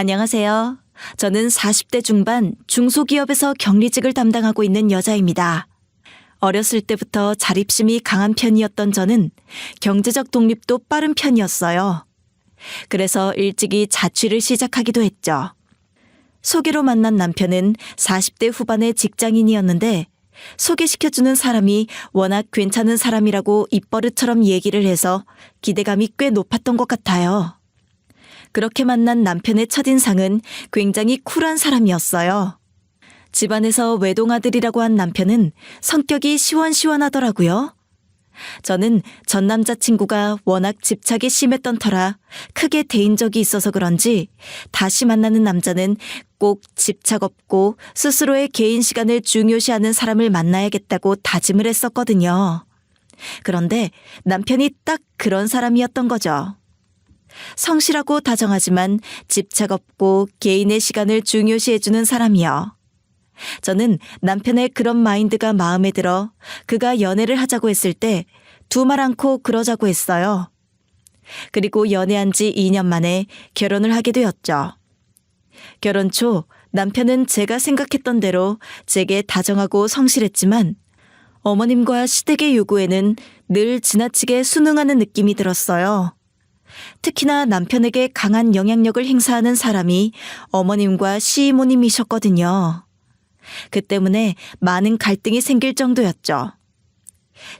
안녕하세요. 저는 40대 중반 중소기업에서 경리직을 담당하고 있는 여자입니다. 어렸을 때부터 자립심이 강한 편이었던 저는 경제적 독립도 빠른 편이었어요. 그래서 일찍이 자취를 시작하기도 했죠. 소개로 만난 남편은 40대 후반의 직장인이었는데 소개시켜주는 사람이 워낙 괜찮은 사람이라고 입버릇처럼 얘기를 해서 기대감이 꽤 높았던 것 같아요. 그렇게 만난 남편의 첫인상은 굉장히 쿨한 사람이었어요. 집안에서 외동아들이라고 한 남편은 성격이 시원시원하더라고요. 저는 전 남자친구가 워낙 집착이 심했던 터라 크게 대인 적이 있어서 그런지 다시 만나는 남자는 꼭 집착 없고 스스로의 개인 시간을 중요시하는 사람을 만나야겠다고 다짐을 했었거든요. 그런데 남편이 딱 그런 사람이었던 거죠. 성실하고 다정하지만 집착 없고 개인의 시간을 중요시해주는 사람이요. 저는 남편의 그런 마인드가 마음에 들어 그가 연애를 하자고 했을 때 두 말 않고 그러자고 했어요. 그리고 연애한 지 2년 만에 결혼을 하게 되었죠. 결혼 초 남편은 제가 생각했던 대로 제게 다정하고 성실했지만 어머님과 시댁의 요구에는 늘 지나치게 순응하는 느낌이 들었어요. 특히나 남편에게 강한 영향력을 행사하는 사람이 어머님과 시이모님이셨거든요. 그 때문에 많은 갈등이 생길 정도였죠.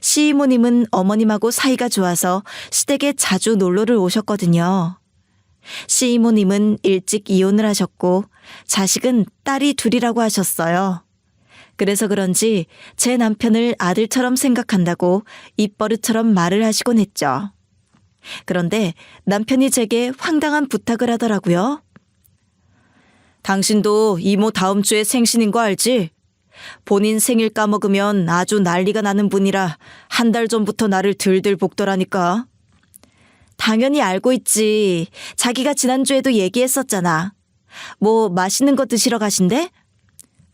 시이모님은 어머님하고 사이가 좋아서 시댁에 자주 놀러를 오셨거든요. 시이모님은 일찍 이혼을 하셨고 자식은 딸이 둘이라고 하셨어요. 그래서 그런지 제 남편을 아들처럼 생각한다고 입버릇처럼 말을 하시곤 했죠. 그런데 남편이 제게 황당한 부탁을 하더라고요. 당신도 이모 다음 주에 생신인 거 알지? 본인 생일 까먹으면 아주 난리가 나는 분이라 한 달 전부터 나를 들들 볶더라니까. 당연히 알고 있지. 자기가 지난주에도 얘기했었잖아. 뭐 맛있는 거 드시러 가신대?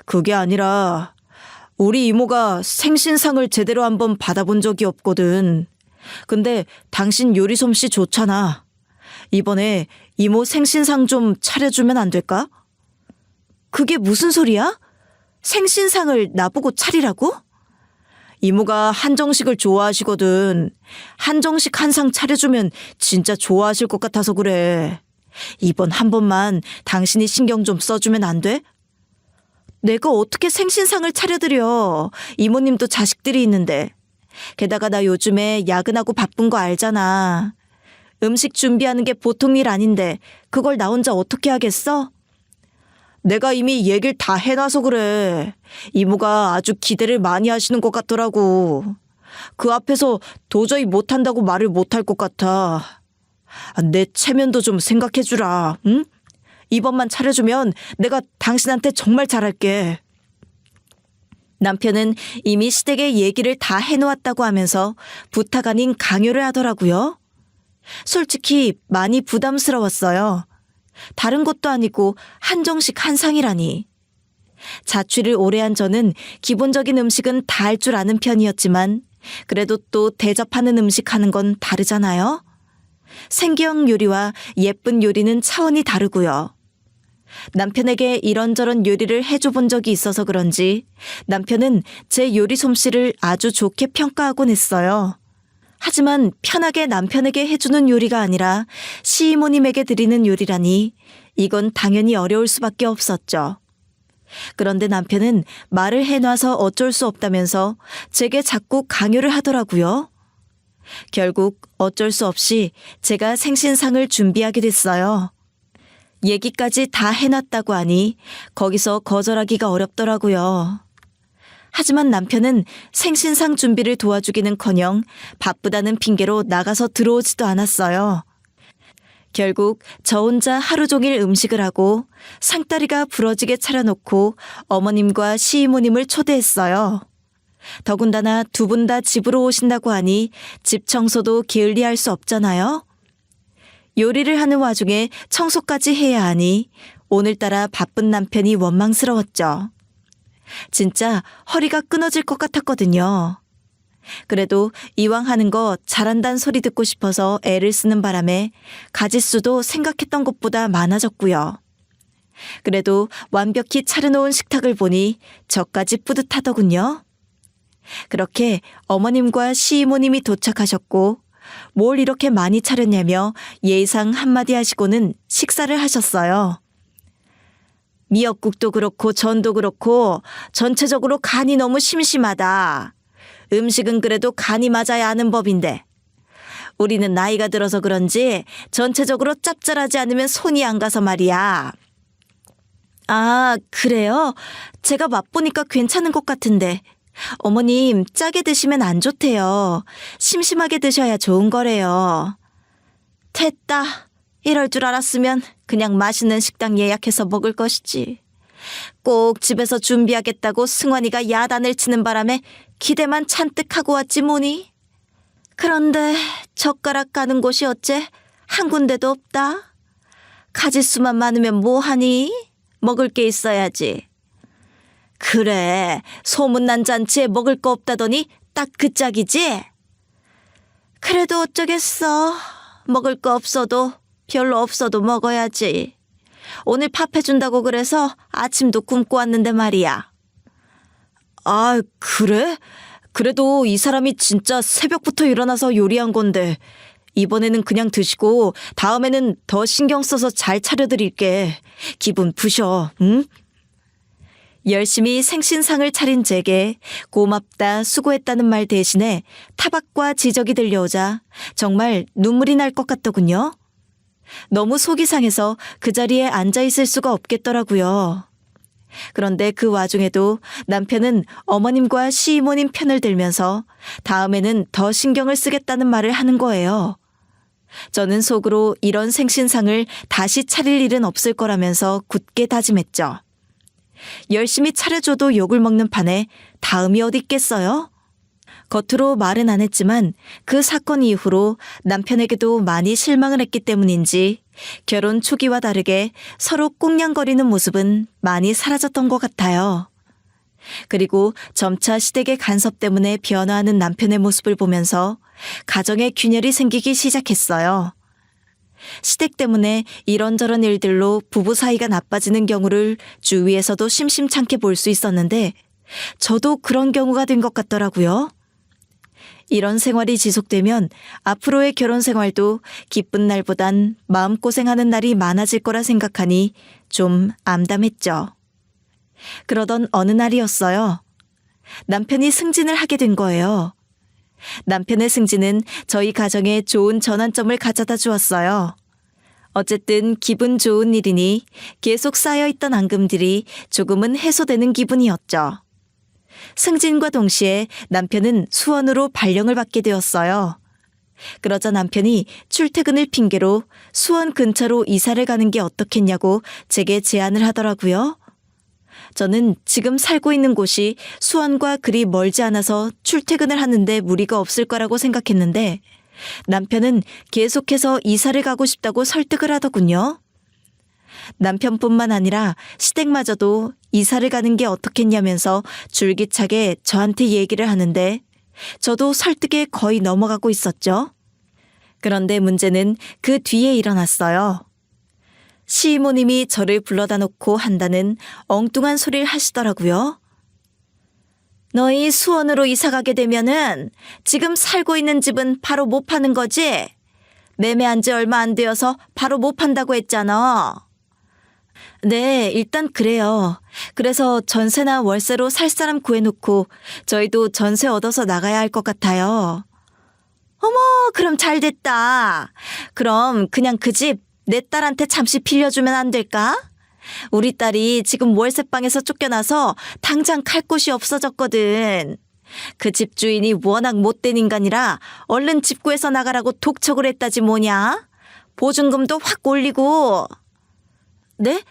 그게 아니라 우리 이모가 생신상을 제대로 한번 받아본 적이 없거든. 근데 당신 요리 솜씨 좋잖아. 이번에 이모 생신상 좀 차려주면 안 될까? 그게 무슨 소리야? 생신상을 나보고 차리라고? 이모가 한정식을 좋아하시거든. 한정식 한 상 차려주면 진짜 좋아하실 것 같아서 그래. 이번 한 번만 당신이 신경 좀 써주면 안 돼? 내가 어떻게 생신상을 차려드려. 이모님도 자식들이 있는데. 게다가 나 요즘에 야근하고 바쁜 거 알잖아. 음식 준비하는 게 보통 일 아닌데 그걸 나 혼자 어떻게 하겠어? 내가 이미 얘기를 다 해놔서 그래. 이모가 아주 기대를 많이 하시는 것 같더라고. 그 앞에서 도저히 못한다고 말을 못할 것 같아. 내 체면도 좀 생각해주라. 응? 이번만 차려주면 내가 당신한테 정말 잘할게. 남편은 이미 시댁에 얘기를 다 해놓았다고 하면서 부탁 아닌 강요를 하더라고요. 솔직히 많이 부담스러웠어요. 다른 것도 아니고 한정식 한 상이라니. 자취를 오래 한 저는 기본적인 음식은 다 할 줄 아는 편이었지만 그래도 또 대접하는 음식 하는 건 다르잖아요. 생계형 요리와 예쁜 요리는 차원이 다르고요. 남편에게 이런저런 요리를 해줘 본 적이 있어서 그런지 남편은 제 요리 솜씨를 아주 좋게 평가하곤 했어요. 하지만 편하게 남편에게 해주는 요리가 아니라 시이모님에게 드리는 요리라니 이건 당연히 어려울 수밖에 없었죠. 그런데 남편은 말을 해놔서 어쩔 수 없다면서 제게 자꾸 강요를 하더라고요. 결국 어쩔 수 없이 제가 생신상을 준비하게 됐어요. 얘기까지 다 해놨다고 하니 거기서 거절하기가 어렵더라고요. 하지만 남편은 생신상 준비를 도와주기는커녕 바쁘다는 핑계로 나가서 들어오지도 않았어요. 결국 저 혼자 하루 종일 음식을 하고 상다리가 부러지게 차려놓고 어머님과 시이모님을 초대했어요. 더군다나 두 분 다 집으로 오신다고 하니 집 청소도 게을리할 수 없잖아요. 요리를 하는 와중에 청소까지 해야 하니 오늘따라 바쁜 남편이 원망스러웠죠. 진짜 허리가 끊어질 것 같았거든요. 그래도 이왕 하는 거 잘한다는 소리 듣고 싶어서 애를 쓰는 바람에 가짓수도 생각했던 것보다 많아졌고요. 그래도 완벽히 차려놓은 식탁을 보니 저까지 뿌듯하더군요. 그렇게 어머님과 시이모님이 도착하셨고 뭘 이렇게 많이 차렸냐며 예의상 한마디 하시고는 식사를 하셨어요. 미역국도 그렇고 전도 그렇고 전체적으로 간이 너무 심심하다. 음식은 그래도 간이 맞아야 하는 법인데 우리는 나이가 들어서 그런지 전체적으로 짭짤하지 않으면 손이 안 가서 말이야. 아, 그래요? 제가 맛보니까 괜찮은 것 같은데. 어머님, 짜게 드시면 안 좋대요. 심심하게 드셔야 좋은 거래요. 됐다. 이럴 줄 알았으면 그냥 맛있는 식당 예약해서 먹을 것이지. 꼭 집에서 준비하겠다고 승환이가 야단을 치는 바람에 기대만 잔뜩 하고 왔지 뭐니. 그런데 젓가락 가는 곳이 어째 한 군데도 없다. 가짓수만 많으면 뭐하니? 먹을 게 있어야지. 그래, 소문난 잔치에 먹을 거 없다더니 딱 그 짝이지? 그래도 어쩌겠어. 먹을 거 없어도 별로 없어도 먹어야지. 오늘 밥 해준다고 그래서 아침도 굶고 왔는데 말이야. 아, 그래? 그래도 이 사람이 진짜 새벽부터 일어나서 요리한 건데 이번에는 그냥 드시고 다음에는 더 신경 써서 잘 차려드릴게. 기분 푸셔, 응? 열심히 생신상을 차린 제게 고맙다, 수고했다는 말 대신에 타박과 지적이 들려오자 정말 눈물이 날 것 같더군요. 너무 속이 상해서 그 자리에 앉아있을 수가 없겠더라고요. 그런데 그 와중에도 남편은 어머님과 시이모님 편을 들면서 다음에는 더 신경을 쓰겠다는 말을 하는 거예요. 저는 속으로 이런 생신상을 다시 차릴 일은 없을 거라면서 굳게 다짐했죠. 열심히 차려줘도 욕을 먹는 판에 다음이 어디 있겠어요? 겉으로 말은 안 했지만 그 사건 이후로 남편에게도 많이 실망을 했기 때문인지 결혼 초기와 다르게 서로 꽁냥거리는 모습은 많이 사라졌던 것 같아요. 그리고 점차 시댁의 간섭 때문에 변화하는 남편의 모습을 보면서 가정에 균열이 생기기 시작했어요. 시댁 때문에 이런저런 일들로 부부 사이가 나빠지는 경우를 주위에서도 심심찮게 볼 수 있었는데 저도 그런 경우가 된 것 같더라고요. 이런 생활이 지속되면 앞으로의 결혼 생활도 기쁜 날보단 마음고생하는 날이 많아질 거라 생각하니 좀 암담했죠. 그러던 어느 날이었어요. 남편이 승진을 하게 된 거예요. 남편의 승진은 저희 가정에 좋은 전환점을 가져다 주었어요. 어쨌든 기분 좋은 일이니 계속 쌓여있던 앙금들이 조금은 해소되는 기분이었죠. 승진과 동시에 남편은 수원으로 발령을 받게 되었어요. 그러자 남편이 출퇴근을 핑계로 수원 근처로 이사를 가는 게 어떻겠냐고 제게 제안을 하더라고요. 저는 지금 살고 있는 곳이 수원과 그리 멀지 않아서 출퇴근을 하는데 무리가 없을 거라고 생각했는데 남편은 계속해서 이사를 가고 싶다고 설득을 하더군요. 남편뿐만 아니라 시댁마저도 이사를 가는 게 어떻겠냐면서 줄기차게 저한테 얘기를 하는데 저도 설득에 거의 넘어가고 있었죠. 그런데 문제는 그 뒤에 일어났어요. 시이모님이 저를 불러다 놓고 한다는 엉뚱한 소리를 하시더라고요. 너희 수원으로 이사 가게 되면은 지금 살고 있는 집은 바로 못 파는 거지? 매매한 지 얼마 안 되어서 바로 못 판다고 했잖아. 네, 일단 그래요. 그래서 전세나 월세로 살 사람 구해놓고 저희도 전세 얻어서 나가야 할 것 같아요. 어머, 그럼 잘 됐다. 그럼 그냥 그 집 내 딸한테 잠시 빌려주면 안 될까? 우리 딸이 지금 월세방에서 쫓겨나서 당장 갈 곳이 없어졌거든. 그 집 주인이 워낙 못된 인간이라 얼른 집 구해서 나가라고 독촉을 했다지 뭐냐? 보증금도 확 올리고. 네?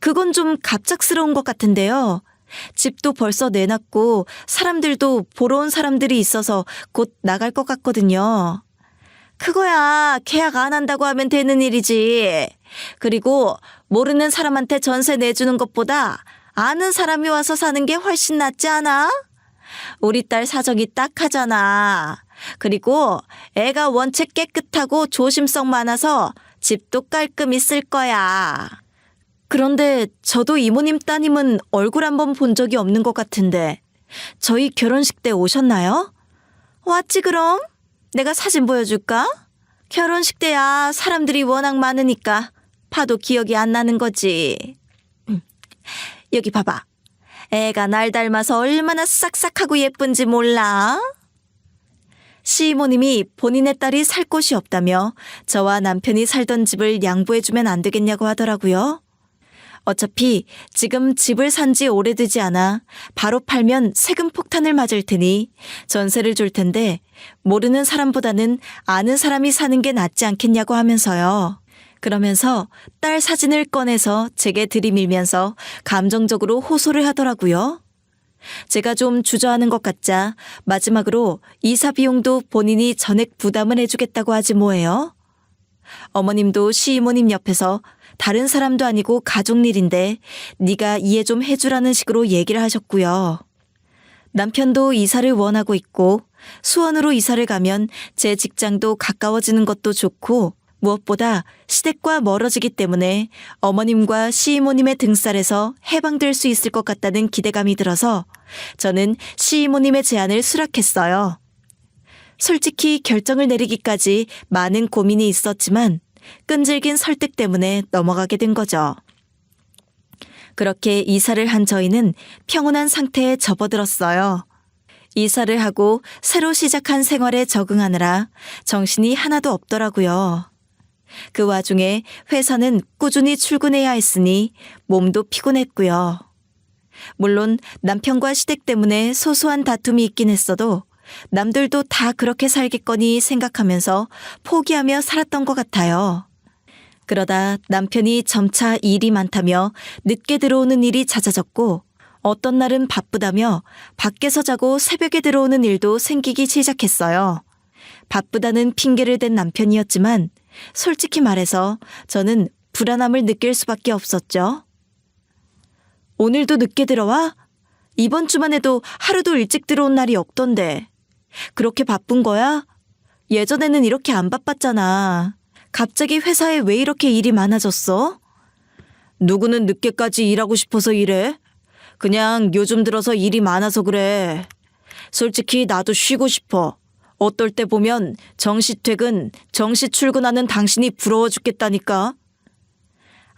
그건 좀 갑작스러운 것 같은데요. 집도 벌써 내놨고 사람들도 보러 온 사람들이 있어서 곧 나갈 것 같거든요. 그거야 계약 안 한다고 하면 되는 일이지. 그리고 모르는 사람한테 전세 내주는 것보다 아는 사람이 와서 사는 게 훨씬 낫지 않아? 우리 딸 사정이 딱하잖아. 그리고 애가 원체 깨끗하고 조심성 많아서 집도 깔끔히 쓸 거야. 그런데 저도 이모님 따님은 얼굴 한번 본 적이 없는 것 같은데 저희 결혼식 때 오셨나요? 왔지 그럼? 내가 사진 보여줄까? 결혼식 때야 사람들이 워낙 많으니까 봐도 기억이 안 나는 거지. 여기 봐봐. 애가 날 닮아서 얼마나 싹싹하고 예쁜지 몰라? 시이모님이 본인의 딸이 살 곳이 없다며 저와 남편이 살던 집을 양보해주면 안 되겠냐고 하더라고요. 어차피 지금 집을 산 지 오래되지 않아 바로 팔면 세금 폭탄을 맞을 테니 전세를 줄 텐데 모르는 사람보다는 아는 사람이 사는 게 낫지 않겠냐고 하면서요. 그러면서 딸 사진을 꺼내서 제게 들이밀면서 감정적으로 호소를 하더라고요. 제가 좀 주저하는 것 같자 마지막으로 이사 비용도 본인이 전액 부담을 해주겠다고 하지 뭐예요. 어머님도 시이모님 옆에서 다른 사람도 아니고 가족 일인데 네가 이해 좀 해주라는 식으로 얘기를 하셨고요. 남편도 이사를 원하고 있고 수원으로 이사를 가면 제 직장도 가까워지는 것도 좋고 무엇보다 시댁과 멀어지기 때문에 어머님과 시이모님의 등살에서 해방될 수 있을 것 같다는 기대감이 들어서 저는 시이모님의 제안을 수락했어요. 솔직히 결정을 내리기까지 많은 고민이 있었지만 끈질긴 설득 때문에 넘어가게 된 거죠. 그렇게 이사를 한 저희는 평온한 상태에 접어들었어요. 이사를 하고 새로 시작한 생활에 적응하느라 정신이 하나도 없더라고요. 그 와중에 회사는 꾸준히 출근해야 했으니 몸도 피곤했고요. 물론 남편과 시댁 때문에 소소한 다툼이 있긴 했어도 남들도 다 그렇게 살겠거니 생각하면서 포기하며 살았던 것 같아요. 그러다 남편이 점차 일이 많다며 늦게 들어오는 일이 잦아졌고 어떤 날은 바쁘다며 밖에서 자고 새벽에 들어오는 일도 생기기 시작했어요. 바쁘다는 핑계를 댄 남편이었지만 솔직히 말해서 저는 불안함을 느낄 수밖에 없었죠. 오늘도 늦게 들어와? 이번 주만 해도 하루도 일찍 들어온 날이 없던데. 그렇게 바쁜 거야? 예전에는 이렇게 안 바빴잖아. 갑자기 회사에 왜 이렇게 일이 많아졌어? 누구는 늦게까지 일하고 싶어서 이래? 그냥 요즘 들어서 일이 많아서 그래. 솔직히 나도 쉬고 싶어. 어떨 때 보면 정시 퇴근, 정시 출근하는 당신이 부러워 죽겠다니까.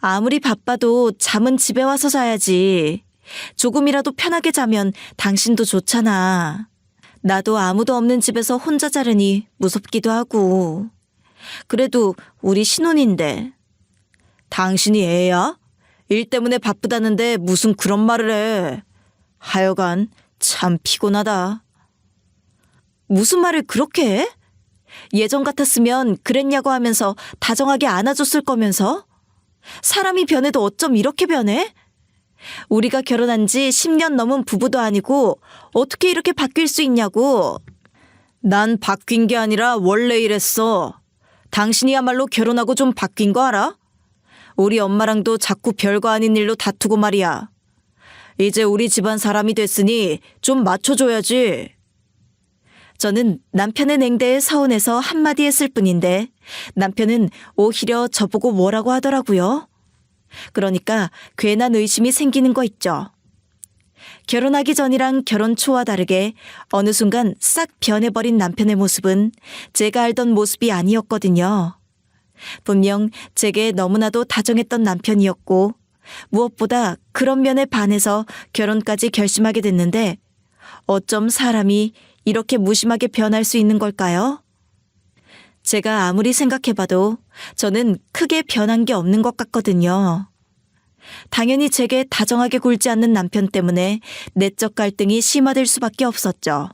아무리 바빠도 잠은 집에 와서 자야지. 조금이라도 편하게 자면 당신도 좋잖아. 나도 아무도 없는 집에서 혼자 자려니 무섭기도 하고. 그래도 우리 신혼인데. 당신이 애야? 일 때문에 바쁘다는데 무슨 그런 말을 해. 하여간 참 피곤하다. 무슨 말을 그렇게 해? 예전 같았으면 그랬냐고 하면서 다정하게 안아줬을 거면서? 사람이 변해도 어쩜 이렇게 변해? 우리가 결혼한 지 10년 넘은 부부도 아니고 어떻게 이렇게 바뀔 수 있냐고. 난 바뀐 게 아니라 원래 이랬어. 당신이야말로 결혼하고 좀 바뀐 거 알아? 우리 엄마랑도 자꾸 별거 아닌 일로 다투고 말이야. 이제 우리 집안 사람이 됐으니 좀 맞춰줘야지. 저는 남편의 냉대에 서운해서 한마디 했을 뿐인데 남편은 오히려 저보고 뭐라고 하더라고요. 그러니까 괜한 의심이 생기는 거 있죠. 결혼하기 전이랑 결혼 초와 다르게 어느 순간 싹 변해버린 남편의 모습은 제가 알던 모습이 아니었거든요. 분명 제게 너무나도 다정했던 남편이었고 무엇보다 그런 면에 반해서 결혼까지 결심하게 됐는데 어쩜 사람이 이렇게 무심하게 변할 수 있는 걸까요? 제가 아무리 생각해봐도 저는 크게 변한 게 없는 것 같거든요. 당연히 제게 다정하게 굴지 않는 남편 때문에 내적 갈등이 심화될 수밖에 없었죠.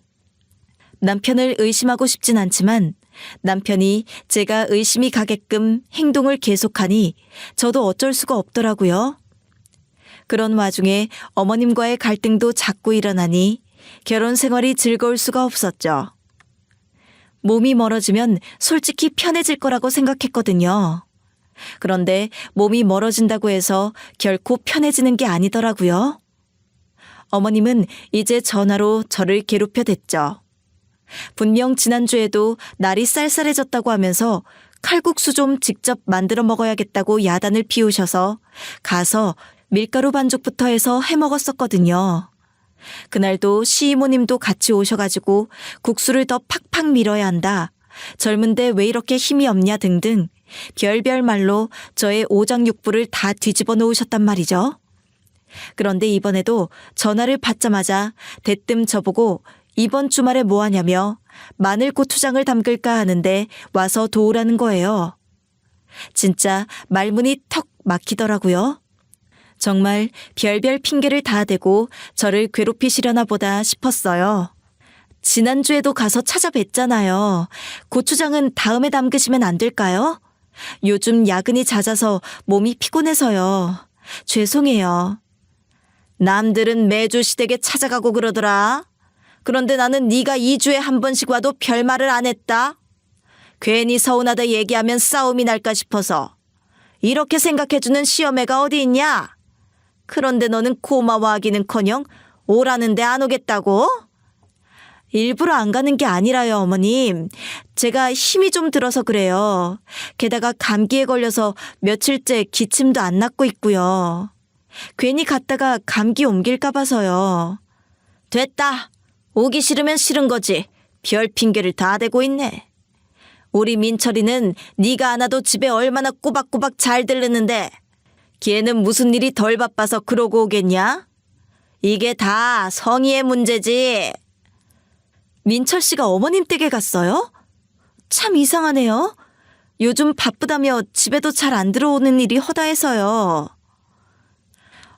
남편을 의심하고 싶진 않지만 남편이 제가 의심이 가게끔 행동을 계속하니 저도 어쩔 수가 없더라고요. 그런 와중에 어머님과의 갈등도 자꾸 일어나니 결혼 생활이 즐거울 수가 없었죠. 몸이 멀어지면 솔직히 편해질 거라고 생각했거든요. 그런데 몸이 멀어진다고 해서 결코 편해지는 게 아니더라고요. 어머님은 이제 전화로 저를 괴롭혀댔죠. 분명 지난주에도 날이 쌀쌀해졌다고 하면서 칼국수 좀 직접 만들어 먹어야겠다고 야단을 피우셔서 가서 밀가루 반죽부터 해서 해 먹었었거든요. 그날도 시이모님도 같이 오셔가지고 국수를 더 팍팍 밀어야 한다. 젊은데 왜 이렇게 힘이 없냐 등등 별별 말로 저의 오장육부를 다 뒤집어 놓으셨단 말이죠. 그런데 이번에도 전화를 받자마자 대뜸 저보고 이번 주말에 뭐 하냐며 마늘 고추장을 담글까 하는데 와서 도우라는 거예요. 진짜 말문이 턱 막히더라고요. 정말 별별 핑계를 다 대고 저를 괴롭히시려나 보다 싶었어요. 지난주에도 가서 찾아뵀잖아요. 고추장은 다음에 담그시면 안 될까요? 요즘 야근이 잦아서 몸이 피곤해서요. 죄송해요. 남들은 매주 시댁에 찾아가고 그러더라. 그런데 나는 네가 2주에 한 번씩 와도 별말을 안 했다. 괜히 서운하다 얘기하면 싸움이 날까 싶어서. 이렇게 생각해주는 시어매가 어디 있냐? 그런데 너는 고마워하기는커녕 오라는데 안 오겠다고? 일부러 안 가는 게 아니라요, 어머님. 제가 힘이 좀 들어서 그래요. 게다가 감기에 걸려서 며칠째 기침도 안 낫고 있고요. 괜히 갔다가 감기 옮길까 봐서요. 됐다. 오기 싫으면 싫은 거지. 별 핑계를 다 대고 있네. 우리 민철이는 네가 안 와도 집에 얼마나 꼬박꼬박 잘 들르는데 걔는 무슨 일이 덜 바빠서 그러고 오겠냐? 이게 다 성의의 문제지. 민철 씨가 어머님 댁에 갔어요? 참 이상하네요. 요즘 바쁘다며 집에도 잘 안 들어오는 일이 허다해서요.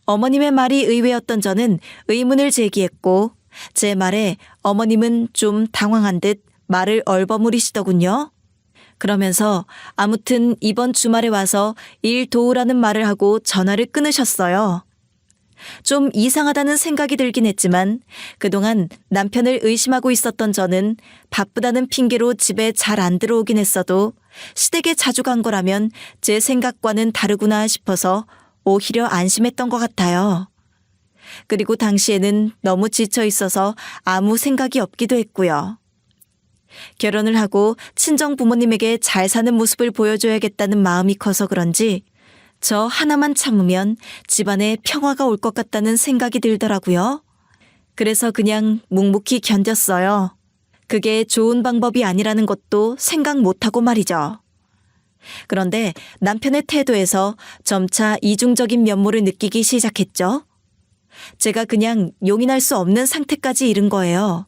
어머님의 말이 의외였던 저는 의문을 제기했고 제 말에 어머님은 좀 당황한 듯 말을 얼버무리시더군요. 그러면서 아무튼 이번 주말에 와서 일 도우라는 말을 하고 전화를 끊으셨어요. 좀 이상하다는 생각이 들긴 했지만 그동안 남편을 의심하고 있었던 저는 바쁘다는 핑계로 집에 잘 안 들어오긴 했어도 시댁에 자주 간 거라면 제 생각과는 다르구나 싶어서 오히려 안심했던 것 같아요. 그리고 당시에는 너무 지쳐 있어서 아무 생각이 없기도 했고요. 결혼을 하고 친정 부모님에게 잘 사는 모습을 보여줘야겠다는 마음이 커서 그런지 저 하나만 참으면 집안에 평화가 올 것 같다는 생각이 들더라고요. 그래서 그냥 묵묵히 견뎠어요. 그게 좋은 방법이 아니라는 것도 생각 못하고 말이죠. 그런데 남편의 태도에서 점차 이중적인 면모를 느끼기 시작했죠. 제가 그냥 용인할 수 없는 상태까지 이른 거예요.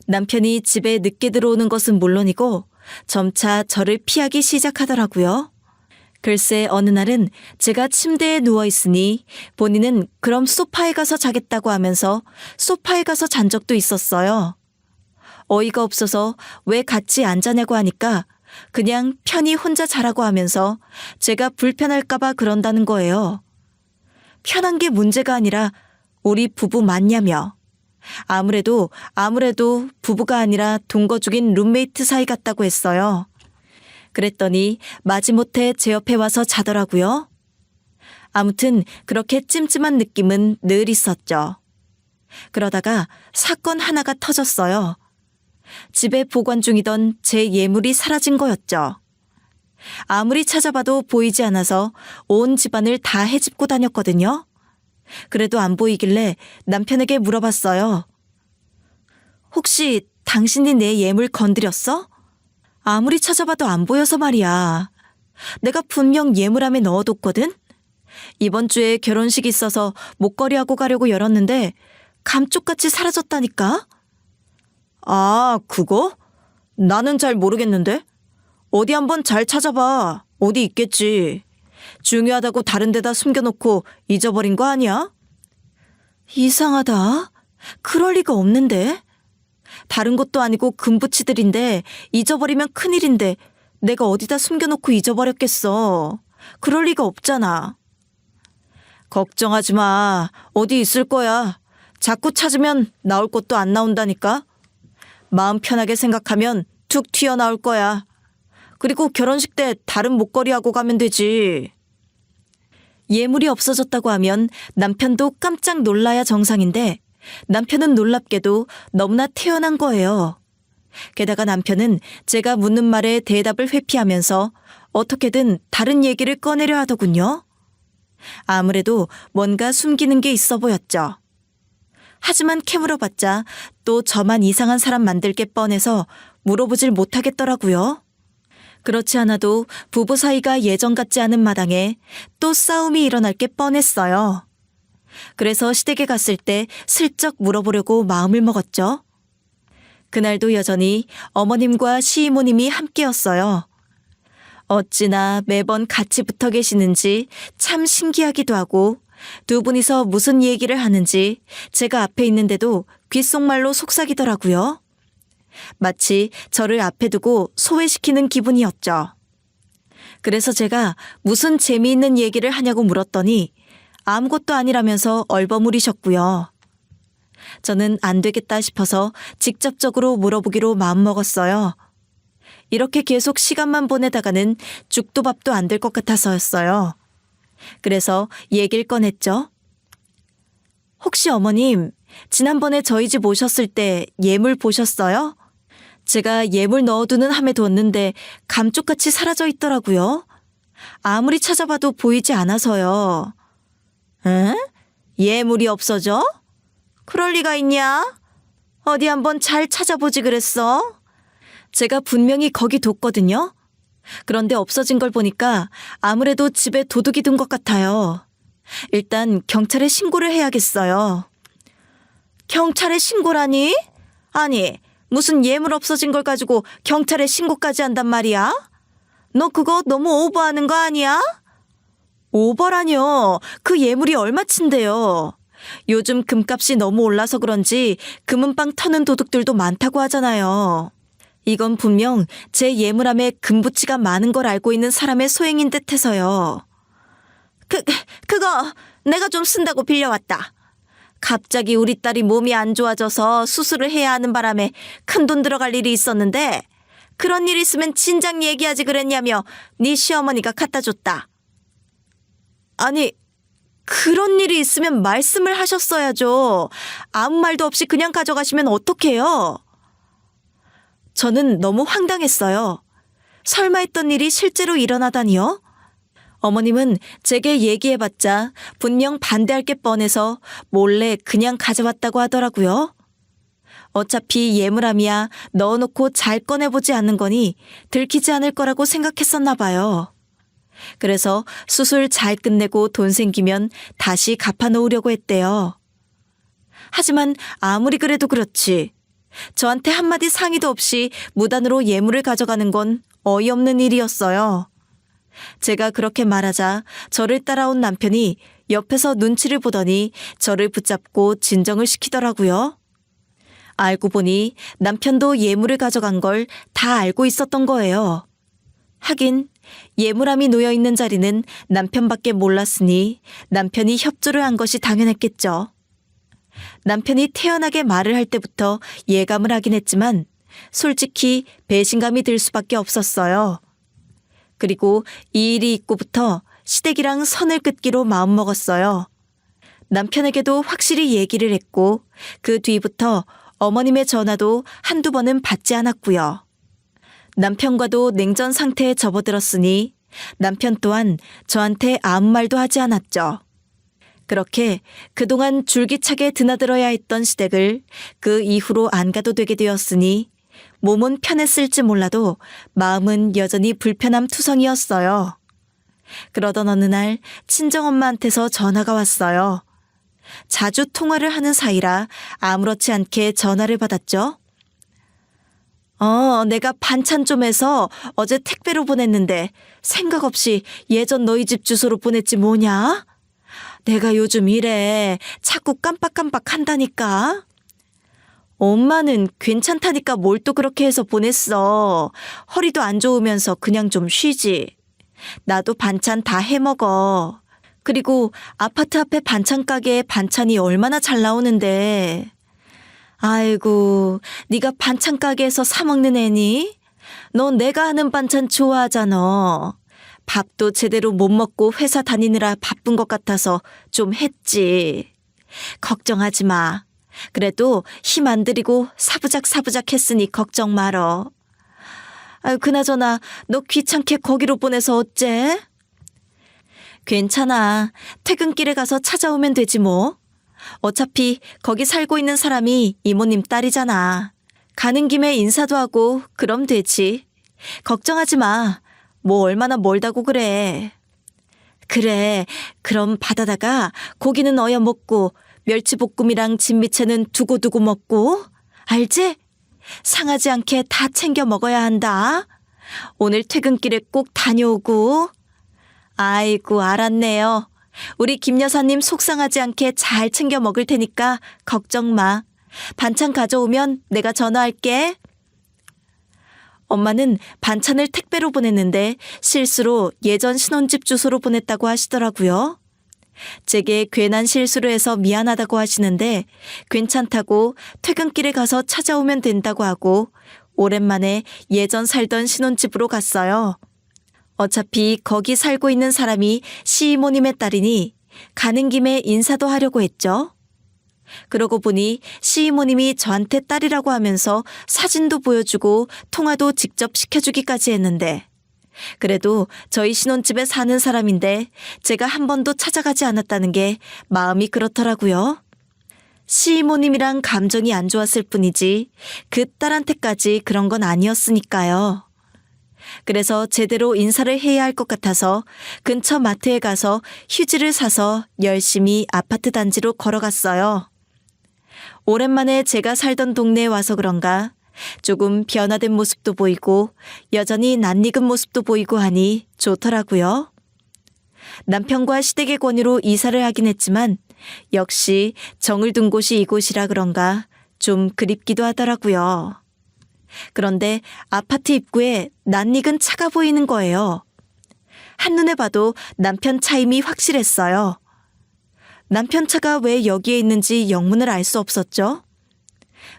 남편이 집에 늦게 들어오는 것은 물론이고 점차 저를 피하기 시작하더라고요. 글쎄 어느 날은 제가 침대에 누워있으니 본인은 그럼 소파에 가서 자겠다고 하면서 소파에 가서 잔 적도 있었어요. 어이가 없어서 왜 같이 안 자냐고 하니까 그냥 편히 혼자 자라고 하면서 제가 불편할까봐 그런다는 거예요. 편한 게 문제가 아니라 우리 부부 맞냐며. 아무래도 부부가 아니라 동거 중인 룸메이트 사이 같다고 했어요. 그랬더니 마지못해 제 옆에 와서 자더라고요. 아무튼 그렇게 찜찜한 느낌은 늘 있었죠. 그러다가 사건 하나가 터졌어요. 집에 보관 중이던 제 예물이 사라진 거였죠. 아무리 찾아봐도 보이지 않아서 온 집안을 다 헤집고 다녔거든요. 그래도 안 보이길래 남편에게 물어봤어요. 혹시 당신이 내 예물 건드렸어? 아무리 찾아봐도 안 보여서 말이야. 내가 분명 예물함에 넣어뒀거든? 이번 주에 결혼식이 있어서 목걸이하고 가려고 열었는데 감쪽같이 사라졌다니까? 아, 그거? 나는 잘 모르겠는데? 어디 한번 잘 찾아봐. 어디 있겠지. 중요하다고 다른 데다 숨겨놓고 잊어버린 거 아니야? 이상하다. 그럴 리가 없는데. 다른 것도 아니고 금붙이들인데 잊어버리면 큰일인데 내가 어디다 숨겨놓고 잊어버렸겠어. 그럴 리가 없잖아. 걱정하지 마. 어디 있을 거야. 자꾸 찾으면 나올 것도 안 나온다니까. 마음 편하게 생각하면 툭 튀어나올 거야. 그리고 결혼식 때 다른 목걸이하고 가면 되지. 예물이 없어졌다고 하면 남편도 깜짝 놀라야 정상인데 남편은 놀랍게도 너무나 태연한 거예요. 게다가 남편은 제가 묻는 말에 대답을 회피하면서 어떻게든 다른 얘기를 꺼내려 하더군요. 아무래도 뭔가 숨기는 게 있어 보였죠. 하지만 캐물어봤자 또 저만 이상한 사람 만들 게 뻔해서 물어보질 못하겠더라고요. 그렇지 않아도 부부 사이가 예전 같지 않은 마당에 또 싸움이 일어날 게 뻔했어요. 그래서 시댁에 갔을 때 슬쩍 물어보려고 마음을 먹었죠. 그날도 여전히 어머님과 시이모님이 함께였어요. 어찌나 매번 같이 붙어 계시는지 참 신기하기도 하고 두 분이서 무슨 얘기를 하는지 제가 앞에 있는데도 귓속말로 속삭이더라고요. 마치 저를 앞에 두고 소외시키는 기분이었죠. 그래서 제가 무슨 재미있는 얘기를 하냐고 물었더니 아무것도 아니라면서 얼버무리셨고요. 저는 안 되겠다 싶어서 직접적으로 물어보기로 마음먹었어요. 이렇게 계속 시간만 보내다가는 죽도 밥도 안 될 것 같아서였어요. 그래서 얘기를 꺼냈죠. 혹시 어머님, 지난번에 저희 집 오셨을 때 예물 보셨어요? 제가 예물 넣어두는 함에 뒀는데 감쪽같이 사라져 있더라고요. 아무리 찾아봐도 보이지 않아서요. 응? 예물이 없어져? 그럴 리가 있냐? 어디 한번 잘 찾아보지 그랬어? 제가 분명히 거기 뒀거든요. 그런데 없어진 걸 보니까 아무래도 집에 도둑이 든 것 같아요. 일단 경찰에 신고를 해야겠어요. 경찰에 신고라니? 아니, 무슨 예물 없어진 걸 가지고 경찰에 신고까지 한단 말이야? 너 그거 너무 오버하는 거 아니야? 오버라뇨. 그 예물이 얼마친데요. 요즘 금값이 너무 올라서 그런지 금은방 터는 도둑들도 많다고 하잖아요. 이건 분명 제 예물함에 금붙이가 많은 걸 알고 있는 사람의 소행인 듯해서요. 그거 내가 좀 쓴다고 빌려왔다. 갑자기 우리 딸이 몸이 안 좋아져서 수술을 해야 하는 바람에 큰돈 들어갈 일이 있었는데 그런 일 있으면 진작 얘기하지 그랬냐며 네 시어머니가 갖다 줬다. 아니, 그런 일이 있으면 말씀을 하셨어야죠. 아무 말도 없이 그냥 가져가시면 어떡해요? 저는 너무 황당했어요. 설마 했던 일이 실제로 일어나다니요? 어머님은 제게 얘기해봤자 분명 반대할 게 뻔해서 몰래 그냥 가져왔다고 하더라고요. 어차피 예물함이야 넣어놓고 잘 꺼내보지 않는 거니 들키지 않을 거라고 생각했었나 봐요. 그래서 수술 잘 끝내고 돈 생기면 다시 갚아놓으려고 했대요. 하지만 아무리 그래도 그렇지. 저한테 한마디 상의도 없이 무단으로 예물을 가져가는 건 어이없는 일이었어요. 제가 그렇게 말하자 저를 따라온 남편이 옆에서 눈치를 보더니 저를 붙잡고 진정을 시키더라고요. 알고 보니 남편도 예물을 가져간 걸 다 알고 있었던 거예요. 하긴 예물함이 놓여있는 자리는 남편밖에 몰랐으니 남편이 협조를 한 것이 당연했겠죠. 남편이 태연하게 말을 할 때부터 예감을 하긴 했지만 솔직히 배신감이 들 수밖에 없었어요. 그리고 이 일이 있고부터 시댁이랑 선을 끊기로 마음먹었어요. 남편에게도 확실히 얘기를 했고 그 뒤부터 어머님의 전화도 한두 번은 받지 않았고요. 남편과도 냉전 상태에 접어들었으니 남편 또한 저한테 아무 말도 하지 않았죠. 그렇게 그동안 줄기차게 드나들어야 했던 시댁을 그 이후로 안 가도 되게 되었으니 몸은 편했을지 몰라도 마음은 여전히 불편함 투성이었어요. 그러던 어느 날 친정엄마한테서 전화가 왔어요. 자주 통화를 하는 사이라 아무렇지 않게 전화를 받았죠. 내가 반찬 좀 해서 어제 택배로 보냈는데 생각 없이 예전 너희 집 주소로 보냈지 뭐냐? 내가 요즘 이래 자꾸 깜빡깜빡 한다니까. 엄마는 괜찮다니까 뭘 또 그렇게 해서 보냈어. 허리도 안 좋으면서 그냥 좀 쉬지. 나도 반찬 다 해먹어. 그리고 아파트 앞에 반찬 가게에 반찬이 얼마나 잘 나오는데. 아이고, 네가 반찬 가게에서 사 먹는 애니? 너 내가 하는 반찬 좋아하잖아. 밥도 제대로 못 먹고 회사 다니느라 바쁜 것 같아서 좀 했지. 걱정하지 마. 그래도 힘 안 들이고 사부작 했으니 걱정 말어. 아유, 그나저나 너 귀찮게 거기로 보내서 어째? 괜찮아. 퇴근길에 가서 찾아오면 되지 뭐. 어차피 거기 살고 있는 사람이 이모님 딸이잖아. 가는 김에 인사도 하고 그럼 되지. 걱정하지 마. 뭐 얼마나 멀다고 그래. 그래, 그럼 바다다가 고기는 어여 먹고 멸치볶음이랑 진미채는 두고두고 먹고, 알지? 상하지 않게 다 챙겨 먹어야 한다. 오늘 퇴근길에 꼭 다녀오고. 아이고, 알았네요. 우리 김 여사님 속상하지 않게 잘 챙겨 먹을 테니까 걱정 마. 반찬 가져오면 내가 전화할게. 엄마는 반찬을 택배로 보냈는데 실수로 예전 신혼집 주소로 보냈다고 하시더라고요. 제게 괜한 실수로 해서 미안하다고 하시는데 괜찮다고 퇴근길에 가서 찾아오면 된다고 하고 오랜만에 예전 살던 신혼집으로 갔어요. 어차피 거기 살고 있는 사람이 시이모님의 딸이니 가는 김에 인사도 하려고 했죠. 그러고 보니 시이모님이 저한테 딸이라고 하면서 사진도 보여주고 통화도 직접 시켜주기까지 했는데 그래도 저희 신혼집에 사는 사람인데 제가 한 번도 찾아가지 않았다는 게 마음이 그렇더라고요. 시이모님이랑 감정이 안 좋았을 뿐이지 그 딸한테까지 그런 건 아니었으니까요. 그래서 제대로 인사를 해야 할 것 같아서 근처 마트에 가서 휴지를 사서 열심히 아파트 단지로 걸어갔어요. 오랜만에 제가 살던 동네에 와서 그런가 조금 변화된 모습도 보이고 여전히 낯익은 모습도 보이고 하니 좋더라고요. 남편과 시댁의 권유로 이사를 하긴 했지만 역시 정을 둔 곳이 이곳이라 그런가 좀 그립기도 하더라고요. 그런데 아파트 입구에 낯익은 차가 보이는 거예요. 한눈에 봐도 남편 차임이 확실했어요. 남편 차가 왜 여기에 있는지 영문을 알 수 없었죠.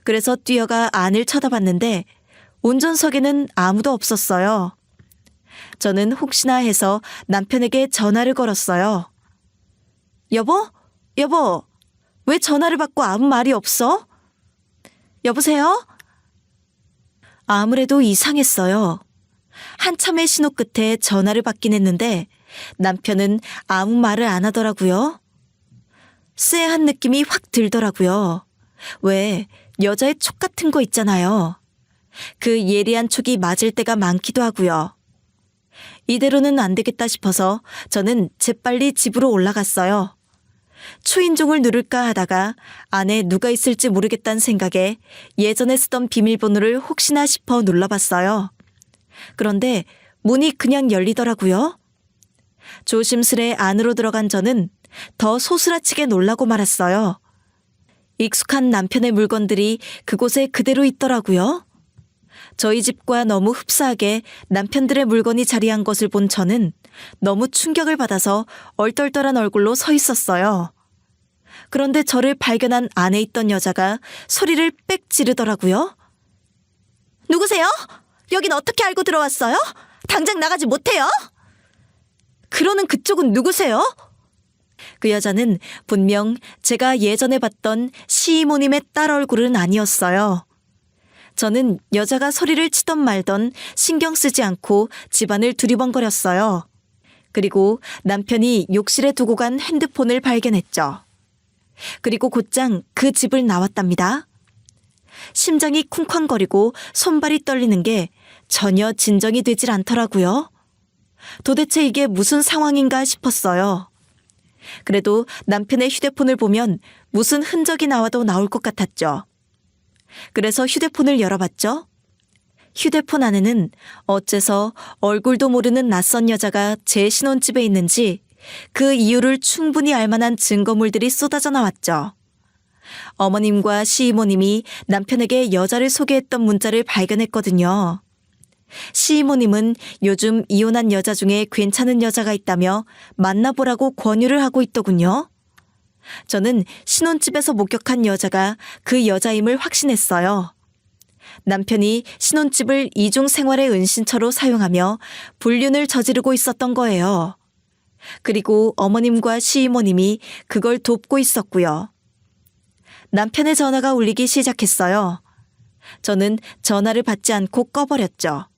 그래서 뛰어가 안을 쳐다봤는데 운전석에는 아무도 없었어요. 저는 혹시나 해서 남편에게 전화를 걸었어요. 여보? 여보, 왜 전화를 받고 아무 말이 없어? 여보세요? 아무래도 이상했어요. 한참의 신호 끝에 전화를 받긴 했는데 남편은 아무 말을 안 하더라고요. 쎄한 느낌이 확 들더라고요. 왜 여자의 촉 같은 거 있잖아요. 그 예리한 촉이 맞을 때가 많기도 하고요. 이대로는 안 되겠다 싶어서 저는 재빨리 집으로 올라갔어요. 초인종을 누를까 하다가 안에 누가 있을지 모르겠다는 생각에 예전에 쓰던 비밀번호를 혹시나 싶어 눌러봤어요. 그런데 문이 그냥 열리더라고요. 조심스레 안으로 들어간 저는 더 소스라치게 놀라고 말았어요. 익숙한 남편의 물건들이 그곳에 그대로 있더라고요. 저희 집과 너무 흡사하게 남편들의 물건이 자리한 것을 본 저는 너무 충격을 받아서 얼떨떨한 얼굴로 서 있었어요. 그런데 저를 발견한 안에 있던 여자가 소리를 빽 지르더라고요. 누구세요? 여긴 어떻게 알고 들어왔어요? 당장 나가지 못해요? 그러는 그쪽은 누구세요? 그 여자는 분명 제가 예전에 봤던 시이모님의 딸 얼굴은 아니었어요. 저는 여자가 소리를 치던 말던 신경 쓰지 않고 집안을 두리번거렸어요. 그리고 남편이 욕실에 두고 간 핸드폰을 발견했죠. 그리고 곧장 그 집을 나왔답니다. 심장이 쿵쾅거리고 손발이 떨리는 게 전혀 진정이 되질 않더라고요. 도대체 이게 무슨 상황인가 싶었어요. 그래도 남편의 휴대폰을 보면 무슨 흔적이 나와도 나올 것 같았죠. 그래서 휴대폰을 열어봤죠. 휴대폰 안에는 어째서 얼굴도 모르는 낯선 여자가 제 신혼집에 있는지 그 이유를 충분히 알 만한 증거물들이 쏟아져 나왔죠. 어머님과 시이모님이 남편에게 여자를 소개했던 문자를 발견했거든요. 시이모님은 요즘 이혼한 여자 중에 괜찮은 여자가 있다며 만나보라고 권유를 하고 있더군요. 저는 신혼집에서 목격한 여자가 그 여자임을 확신했어요. 남편이 신혼집을 이중 생활의 은신처로 사용하며 불륜을 저지르고 있었던 거예요. 그리고 어머님과 시이모님이 그걸 돕고 있었고요. 남편의 전화가 울리기 시작했어요. 저는 전화를 받지 않고 꺼버렸죠.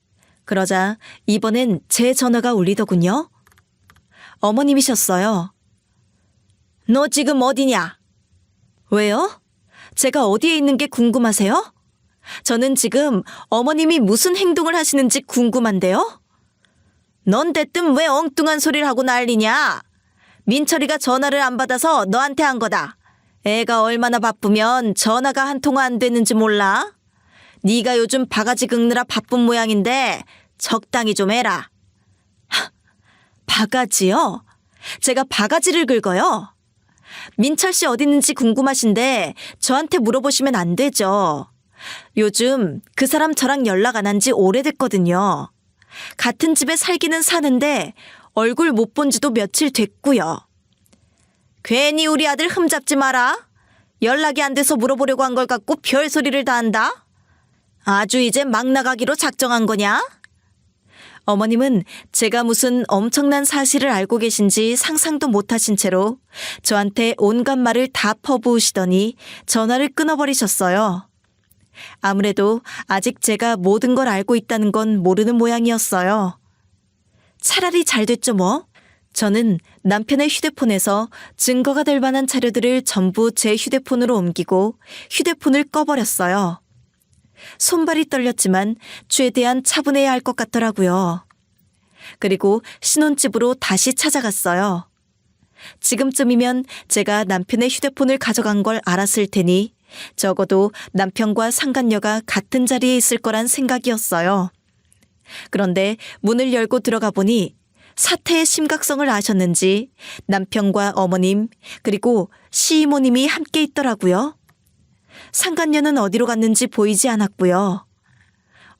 그러자 이번엔 제 전화가 울리더군요. 어머님이셨어요. 너 지금 어디냐? 왜요? 제가 어디에 있는 게 궁금하세요? 저는 지금 어머님이 무슨 행동을 하시는지 궁금한데요? 넌 대뜸 왜 엉뚱한 소리를 하고 난리냐? 민철이가 전화를 안 받아서 너한테 한 거다. 애가 얼마나 바쁘면 전화가 한 통화 안 되는지 몰라? 네가 요즘 바가지 긁느라 바쁜 모양인데 적당히 좀 해라. 바가지요? 제가 바가지를 긁어요? 민철 씨 어디 있는지 궁금하신데 저한테 물어보시면 안 되죠. 요즘 그 사람 저랑 연락 안 한 지 오래됐거든요. 같은 집에 살기는 사는데 얼굴 못 본 지도 며칠 됐고요. 괜히 우리 아들 흠잡지 마라. 연락이 안 돼서 물어보려고 한 걸 갖고 별소리를 다 한다. 아주 이제 막 나가기로 작정한 거냐? 어머님은 제가 무슨 엄청난 사실을 알고 계신지 상상도 못하신 채로 저한테 온갖 말을 다 퍼부으시더니 전화를 끊어버리셨어요. 아무래도 아직 제가 모든 걸 알고 있다는 건 모르는 모양이었어요. 차라리 잘 됐죠 뭐. 저는 남편의 휴대폰에서 증거가 될 만한 자료들을 전부 제 휴대폰으로 옮기고 휴대폰을 꺼버렸어요. 손발이 떨렸지만 최대한 차분해야 할 것 같더라고요. 그리고 신혼집으로 다시 찾아갔어요. 지금쯤이면 제가 남편의 휴대폰을 가져간 걸 알았을 테니 적어도 남편과 상간녀가 같은 자리에 있을 거란 생각이었어요. 그런데 문을 열고 들어가 보니 사태의 심각성을 아셨는지 남편과 어머님 그리고 시이모님이 함께 있더라고요. 상간녀는 어디로 갔는지 보이지 않았고요.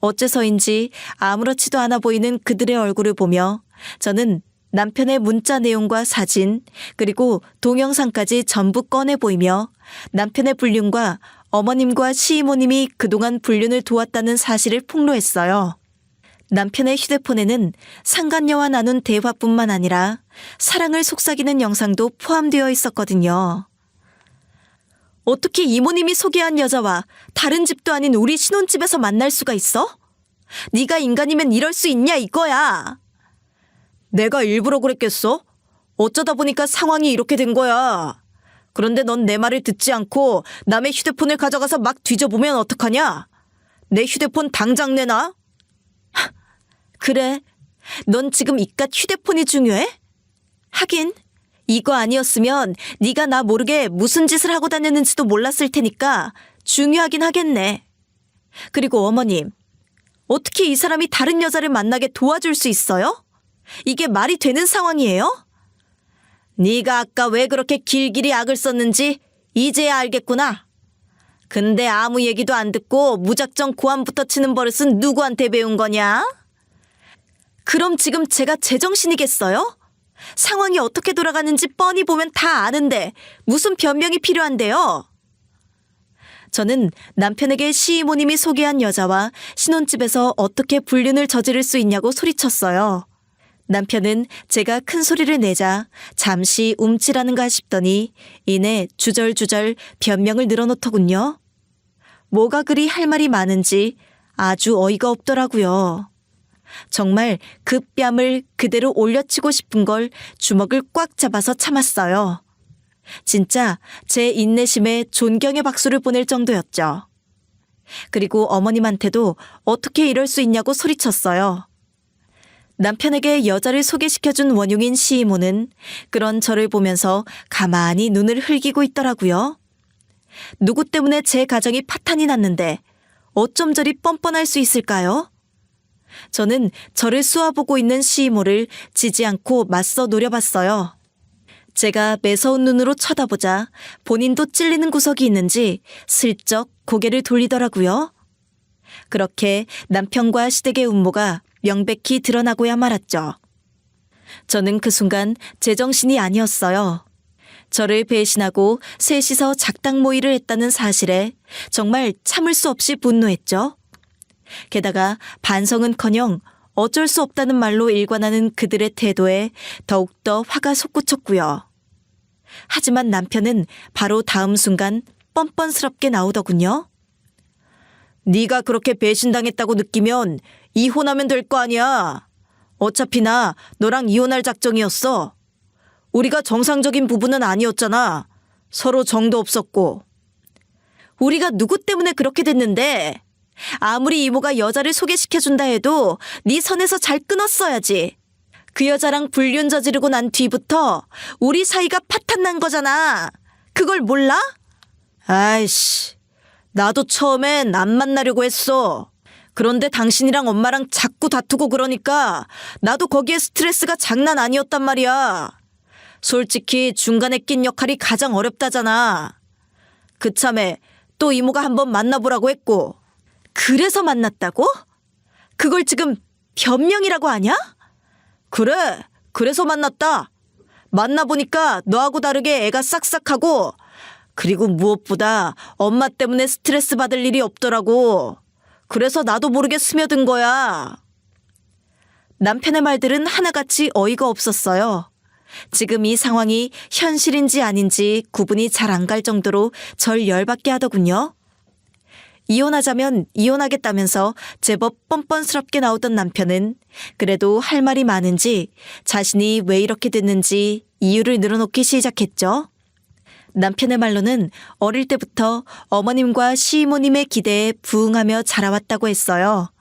어째서인지 아무렇지도 않아 보이는 그들의 얼굴을 보며 저는 남편의 문자 내용과 사진 그리고 동영상까지 전부 꺼내 보이며 남편의 불륜과 어머님과 시이모님이 그동안 불륜을 도왔다는 사실을 폭로했어요. 남편의 휴대폰에는 상간녀와 나눈 대화뿐만 아니라 사랑을 속삭이는 영상도 포함되어 있었거든요. 어떻게 이모님이 소개한 여자와 다른 집도 아닌 우리 신혼집에서 만날 수가 있어? 네가 인간이면 이럴 수 있냐 이거야. 내가 일부러 그랬겠어? 어쩌다 보니까 상황이 이렇게 된 거야. 그런데 넌 내 말을 듣지 않고 남의 휴대폰을 가져가서 막 뒤져보면 어떡하냐? 내 휴대폰 당장 내놔. 그래, 넌 지금 이깟 휴대폰이 중요해? 하긴 이거 아니었으면 네가 나 모르게 무슨 짓을 하고 다녔는지도 몰랐을 테니까 중요하긴 하겠네. 그리고 어머님, 어떻게 이 사람이 다른 여자를 만나게 도와줄 수 있어요? 이게 말이 되는 상황이에요? 네가 아까 왜 그렇게 길길이 악을 썼는지 이제야 알겠구나. 근데 아무 얘기도 안 듣고 무작정 고함부터 치는 버릇은 누구한테 배운 거냐? 그럼 지금 제가 제정신이겠어요? 상황이 어떻게 돌아가는지 뻔히 보면 다 아는데 무슨 변명이 필요한데요? 저는 남편에게 시이모님이 소개한 여자와 신혼집에서 어떻게 불륜을 저지를 수 있냐고 소리쳤어요. 남편은 제가 큰 소리를 내자 잠시 움찔하는가 싶더니 이내 주절주절 변명을 늘어놓더군요. 뭐가 그리 할 말이 많은지 아주 어이가 없더라고요. 정말 그 뺨을 그대로 올려치고 싶은 걸 주먹을 꽉 잡아서 참았어요. 진짜 제 인내심에 존경의 박수를 보낼 정도였죠. 그리고 어머님한테도 어떻게 이럴 수 있냐고 소리쳤어요. 남편에게 여자를 소개시켜준 원흉인 시이모는 그런 저를 보면서 가만히 눈을 흘기고 있더라고요. 누구 때문에 제 가정이 파탄이 났는데 어쩜 저리 뻔뻔할 수 있을까요? 저는 저를 쏘아보고 있는 시이모를 지지 않고 맞서 노려봤어요. 제가 매서운 눈으로 쳐다보자 본인도 찔리는 구석이 있는지 슬쩍 고개를 돌리더라고요. 그렇게 남편과 시댁의 음모가 명백히 드러나고야 말았죠. 저는 그 순간 제정신이 아니었어요. 저를 배신하고 셋이서 작당 모의를 했다는 사실에 정말 참을 수 없이 분노했죠. 게다가 반성은커녕 어쩔 수 없다는 말로 일관하는 그들의 태도에 더욱더 화가 솟구쳤고요. 하지만 남편은 바로 다음 순간 뻔뻔스럽게 나오더군요. 네가 그렇게 배신당했다고 느끼면 이혼하면 될 거 아니야. 어차피 나 너랑 이혼할 작정이었어. 우리가 정상적인 부부는 아니었잖아. 서로 정도 없었고. 우리가 누구 때문에 그렇게 됐는데? 아무리 이모가 여자를 소개시켜준다 해도 네 선에서 잘 끊었어야지. 그 여자랑 불륜 저지르고 난 뒤부터 우리 사이가 파탄난 거잖아. 그걸 몰라? 아이씨, 나도 처음엔 안 만나려고 했어. 그런데 당신이랑 엄마랑 자꾸 다투고 그러니까 나도 거기에 스트레스가 장난 아니었단 말이야. 솔직히 중간에 낀 역할이 가장 어렵다잖아. 그참에 또 이모가 한번 만나보라고 했고. 그래서 만났다고? 그걸 지금 변명이라고 하냐? 그래, 그래서 만났다. 만나보니까 너하고 다르게 애가 싹싹하고, 그리고 무엇보다 엄마 때문에 스트레스 받을 일이 없더라고. 그래서 나도 모르게 스며든 거야. 남편의 말들은 하나같이 어이가 없었어요. 지금 이 상황이 현실인지 아닌지 구분이 잘 안 갈 정도로 절 열받게 하더군요. 이혼하자면 이혼하겠다면서 제법 뻔뻔스럽게 나오던 남편은 그래도 할 말이 많은지 자신이 왜 이렇게 됐는지 이유를 늘어놓기 시작했죠. 남편의 말로는 어릴 때부터 어머님과 시이모님의 기대에 부응하며 자라왔다고 했어요.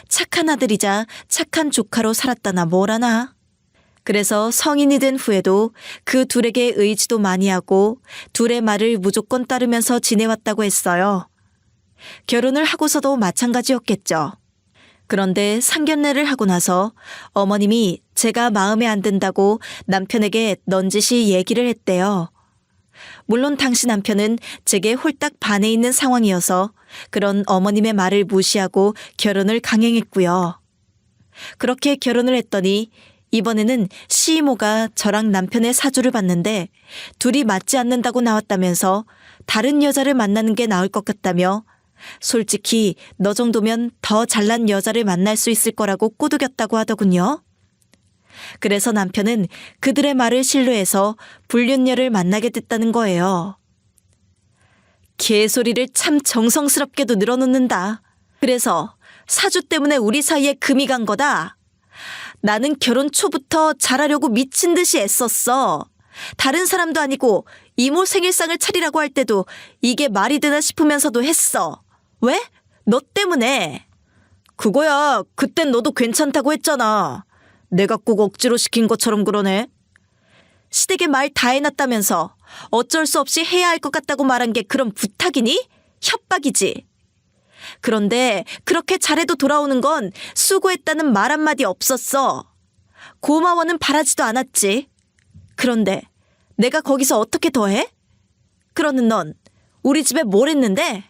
착한 아들이자 착한 조카로 살았다나 뭐라나. 그래서 성인이 된 후에도 그 둘에게 의지도 많이 하고 둘의 말을 무조건 따르면서 지내왔다고 했어요. 결혼을 하고서도 마찬가지였겠죠. 그런데 상견례를 하고 나서 어머님이 제가 마음에 안 든다고 남편에게 넌지시 얘기를 했대요. 물론 당시 남편은 제게 홀딱 반해 있는 상황이어서 그런 어머님의 말을 무시하고 결혼을 강행했고요. 그렇게 결혼을 했더니 이번에는 시이모가 저랑 남편의 사주를 봤는데 둘이 맞지 않는다고 나왔다면서 다른 여자를 만나는 게 나을 것 같다며 솔직히 너 정도면 더 잘난 여자를 만날 수 있을 거라고 꼬드겼다고 하더군요. 그래서 남편은 그들의 말을 신뢰해서 불륜녀를 만나게 됐다는 거예요. 개소리를 참 정성스럽게도 늘어놓는다. 그래서 사주 때문에 우리 사이에 금이 간 거다. 나는 결혼 초부터 잘하려고 미친 듯이 애썼어. 다른 사람도 아니고 이모 생일상을 차리라고 할 때도 이게 말이 되나 싶으면서도 했어. 왜? 너 때문에. 그거야, 그땐 너도 괜찮다고 했잖아. 내가 꼭 억지로 시킨 것처럼 그러네. 시댁에 말 다 해놨다면서 어쩔 수 없이 해야 할 것 같다고 말한 게 그럼 부탁이니? 협박이지. 그런데 그렇게 잘해도 돌아오는 건 수고했다는 말 한마디 없었어. 고마워는 바라지도 않았지. 그런데 내가 거기서 어떻게 더해? 그러는 넌 우리 집에 뭘 했는데?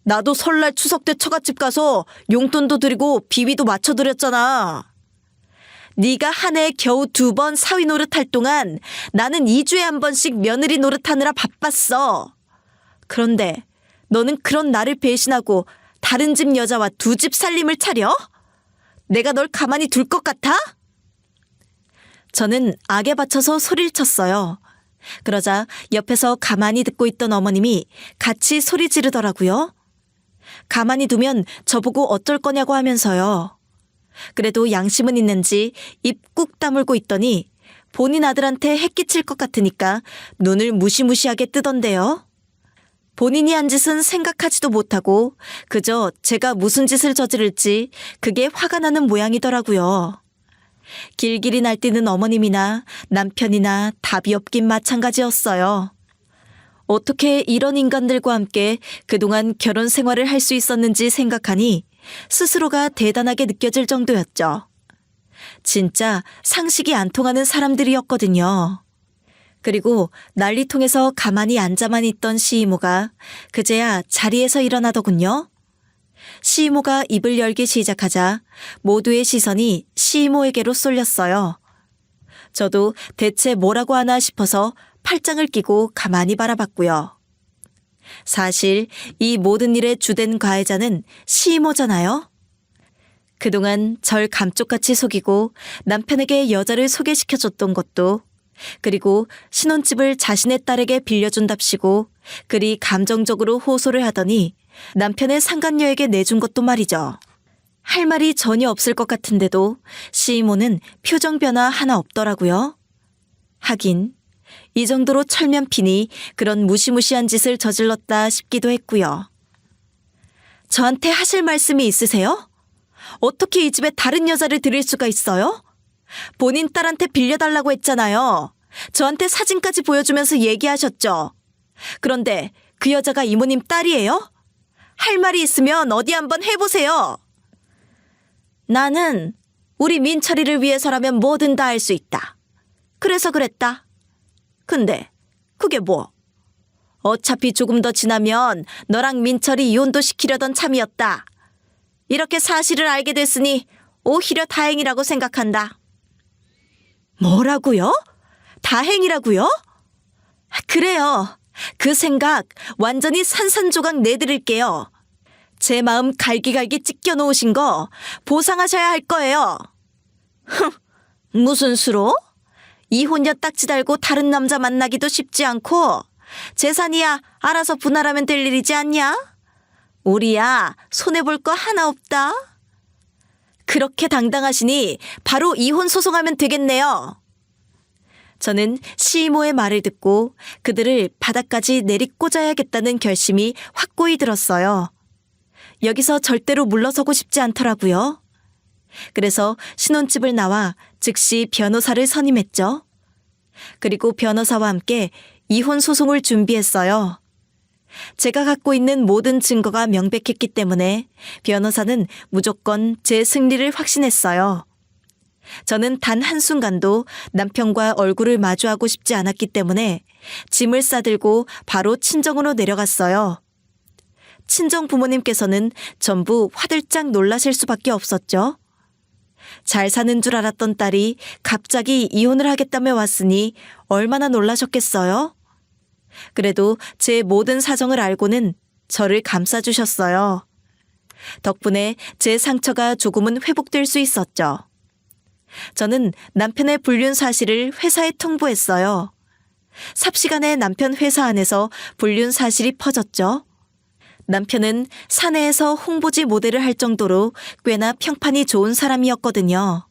나도 설날 추석 때 처갓집 가서 용돈도 드리고 비위도 맞춰드렸잖아. 네가 한 해에 겨우 2번 사위 노릇할 동안 나는 2주에 한 번씩 며느리 노릇하느라 바빴어. 그런데 너는 그런 나를 배신하고 다른 집 여자와 두 집 살림을 차려? 내가 널 가만히 둘 것 같아? 저는 악에 받쳐서 소리를 쳤어요. 그러자 옆에서 가만히 듣고 있던 어머님이 같이 소리 지르더라고요. 가만히 두면 저보고 어쩔 거냐고 하면서요. 그래도 양심은 있는지 입 꾹 다물고 있더니 본인 아들한테 해끼칠 것 같으니까 눈을 무시무시하게 뜨던데요. 본인이 한 짓은 생각하지도 못하고 그저 제가 무슨 짓을 저지를지 그게 화가 나는 모양이더라고요. 길길이 날뛰는 어머님이나 남편이나 답이 없긴 마찬가지였어요. 어떻게 이런 인간들과 함께 그동안 결혼 생활을 할 수 있었는지 생각하니 스스로가 대단하게 느껴질 정도였죠. 진짜 상식이 안 통하는 사람들이었거든요. 그리고 난리통에서 가만히 앉아만 있던 시이모가 그제야 자리에서 일어나더군요. 시이모가 입을 열기 시작하자 모두의 시선이 시이모에게로 쏠렸어요. 저도 대체 뭐라고 하나 싶어서 팔짱을 끼고 가만히 바라봤고요. 사실 이 모든 일의 주된 가해자는 시이모잖아요. 그동안 절 감쪽같이 속이고 남편에게 여자를 소개시켜줬던 것도 그리고 신혼집을 자신의 딸에게 빌려준답시고 그리 감정적으로 호소를 하더니 남편의 상간녀에게 내준 것도 말이죠. 할 말이 전혀 없을 것 같은데도 시이모는 표정 변화 하나 없더라고요. 하긴 이 정도로 철면피니 그런 무시무시한 짓을 저질렀다 싶기도 했고요. 저한테 하실 말씀이 있으세요? 어떻게 이 집에 다른 여자를 들일 수가 있어요? 본인 딸한테 빌려달라고 했잖아요. 저한테 사진까지 보여주면서 얘기하셨죠. 그런데 그 여자가 이모님 딸이에요? 할 말이 있으면 어디 한번 해보세요. 나는 우리 민철이를 위해서라면 뭐든 다 할 수 있다. 그래서 그랬다. 근데 그게 뭐? 어차피 조금 더 지나면 너랑 민철이 이혼도 시키려던 참이었다. 이렇게 사실을 알게 됐으니 오히려 다행이라고 생각한다. 뭐라고요? 다행이라고요? 그래요. 그 생각 완전히 산산조각 내드릴게요. 제 마음 갈기갈기 찢겨 놓으신 거 보상하셔야 할 거예요. 흥, 무슨 수로? 이혼녀 딱지 달고 다른 남자 만나기도 쉽지 않고 재산이야 알아서 분할하면 될 일이지 않냐? 우리야 손해볼 거 하나 없다. 그렇게 당당하시니 바로 이혼 소송하면 되겠네요. 저는 시이모의 말을 듣고 그들을 바닥까지 내리꽂아야겠다는 결심이 확고히 들었어요. 여기서 절대로 물러서고 싶지 않더라고요. 그래서 신혼집을 나와 즉시 변호사를 선임했죠. 그리고 변호사와 함께 이혼 소송을 준비했어요. 제가 갖고 있는 모든 증거가 명백했기 때문에 변호사는 무조건 제 승리를 확신했어요. 저는 단 한순간도 남편과 얼굴을 마주하고 싶지 않았기 때문에 짐을 싸들고 바로 친정으로 내려갔어요. 친정 부모님께서는 전부 화들짝 놀라실 수밖에 없었죠. 잘 사는 줄 알았던 딸이 갑자기 이혼을 하겠다며 왔으니 얼마나 놀라셨겠어요? 그래도 제 모든 사정을 알고는 저를 감싸주셨어요. 덕분에 제 상처가 조금은 회복될 수 있었죠. 저는 남편의 불륜 사실을 회사에 통보했어요. 삽시간에 남편 회사 안에서 불륜 사실이 퍼졌죠. 남편은 사내에서 홍보지 모델을 할 정도로 꽤나 평판이 좋은 사람이었거든요.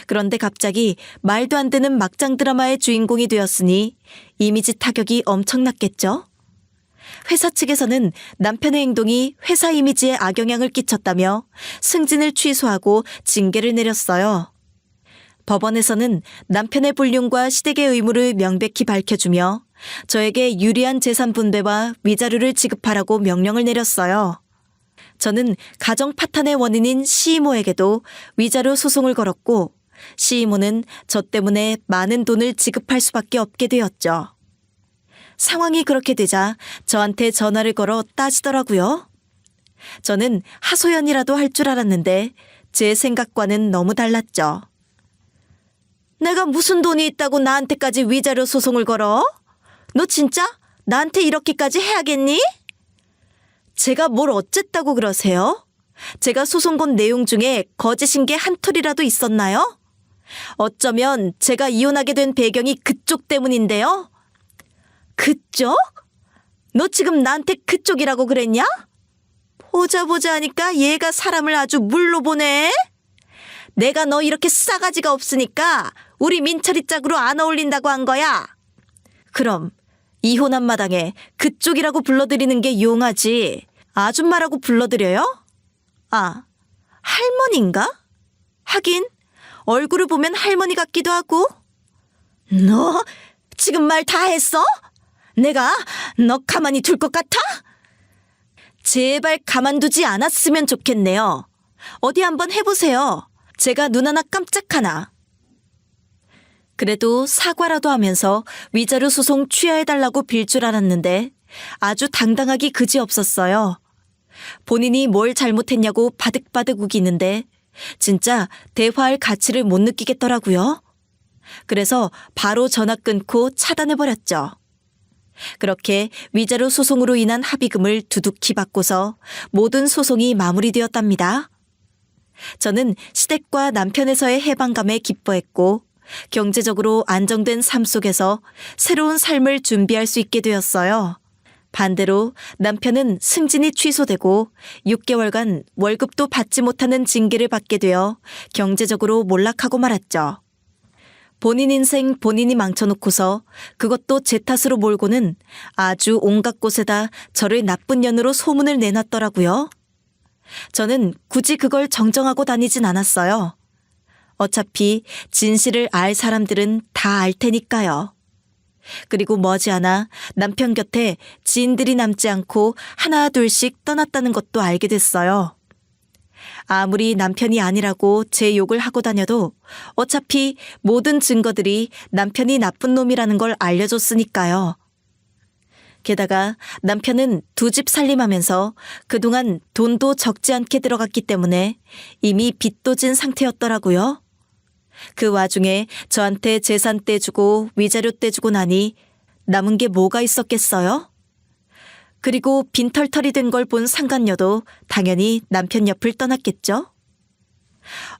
그런데 갑자기 말도 안 되는 막장 드라마의 주인공이 되었으니 이미지 타격이 엄청났겠죠? 회사 측에서는 남편의 행동이 회사 이미지에 악영향을 끼쳤다며 승진을 취소하고 징계를 내렸어요. 법원에서는 남편의 불륜과 시댁의 의무를 명백히 밝혀주며 저에게 유리한 재산 분배와 위자료를 지급하라고 명령을 내렸어요. 저는 가정 파탄의 원인인 시이모에게도 위자료 소송을 걸었고 시이모는 저 때문에 많은 돈을 지급할 수밖에 없게 되었죠. 상황이 그렇게 되자 저한테 전화를 걸어 따지더라고요. 저는 하소연이라도 할 줄 알았는데 제 생각과는 너무 달랐죠. 내가 무슨 돈이 있다고 나한테까지 위자료 소송을 걸어? 너 진짜 나한테 이렇게까지 해야겠니? 제가 뭘 어쨌다고 그러세요? 제가 소송 건 내용 중에 거짓인 게 한 톨이라도 있었나요? 어쩌면 제가 이혼하게 된 배경이 그쪽 때문인데요? 그쪽? 너 지금 나한테 그쪽이라고 그랬냐? 보자 하니까 얘가 사람을 아주 물로 보네? 내가 너 이렇게 싸가지가 없으니까 우리 민철이 짝으로 안 어울린다고 한 거야. 그럼 이혼한 마당에 그쪽이라고 불러드리는 게 용하지 아줌마라고 불러드려요? 아, 할머니인가? 하긴 얼굴을 보면 할머니 같기도 하고. 너 지금 말 다 했어? 내가 너 가만히 둘 것 같아? 제발 가만두지 않았으면 좋겠네요. 어디 한번 해보세요. 제가 눈 하나 깜짝 하나. 그래도 사과라도 하면서 위자료 소송 취하해달라고 빌 줄 알았는데 아주 당당하기 그지없었어요. 본인이 뭘 잘못했냐고 바득바득 우기는데 진짜 대화할 가치를 못 느끼겠더라고요. 그래서 바로 전화 끊고 차단해버렸죠. 그렇게 위자료 소송으로 인한 합의금을 두둑히 받고서 모든 소송이 마무리되었답니다. 저는 시댁과 남편에서의 해방감에 기뻐했고 경제적으로 안정된 삶 속에서 새로운 삶을 준비할 수 있게 되었어요. 반대로 남편은 승진이 취소되고 6개월간 월급도 받지 못하는 징계를 받게 되어 경제적으로 몰락하고 말았죠. 본인 인생 본인이 망쳐놓고서 그것도 제 탓으로 몰고는 아주 온갖 곳에다 저를 나쁜 년으로 소문을 내놨더라고요. 저는 굳이 그걸 정정하고 다니진 않았어요. 어차피 진실을 알 사람들은 다 알 테니까요. 그리고 머지않아 남편 곁에 지인들이 남지 않고 하나 둘씩 떠났다는 것도 알게 됐어요. 아무리 남편이 아니라고 제 욕을 하고 다녀도 어차피 모든 증거들이 남편이 나쁜 놈이라는 걸 알려줬으니까요. 게다가 남편은 2집 살림하면서 그동안 돈도 적지 않게 들어갔기 때문에 이미 빚도 진 상태였더라고요. 그 와중에 저한테 재산 떼주고 위자료 떼주고 나니 남은 게 뭐가 있었겠어요? 그리고 빈털털이 된 걸 본 상간녀도 당연히 남편 옆을 떠났겠죠?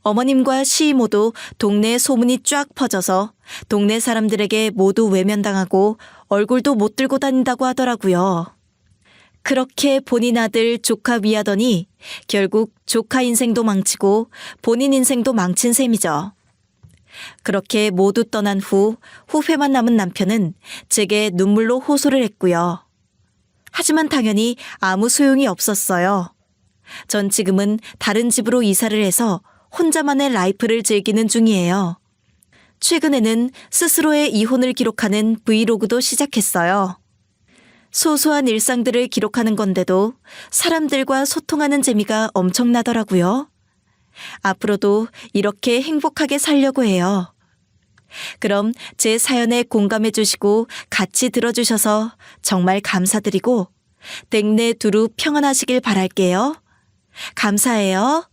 어머님과 시이모도 동네에 소문이 쫙 퍼져서 동네 사람들에게 모두 외면당하고 얼굴도 못 들고 다닌다고 하더라고요. 그렇게 본인 아들 조카 위하더니 결국 조카 인생도 망치고 본인 인생도 망친 셈이죠. 그렇게 모두 떠난 후 후회만 남은 남편은 제게 눈물로 호소를 했고요. 하지만 당연히 아무 소용이 없었어요. 전 지금은 다른 집으로 이사를 해서 혼자만의 라이프를 즐기는 중이에요. 최근에는 스스로의 이혼을 기록하는 브이로그도 시작했어요. 소소한 일상들을 기록하는 건데도 사람들과 소통하는 재미가 엄청나더라고요. 앞으로도 이렇게 행복하게 살려고 해요. 그럼 제 사연에 공감해 주시고 같이 들어주셔서 정말 감사드리고 댁내 두루 평안하시길 바랄게요. 감사해요.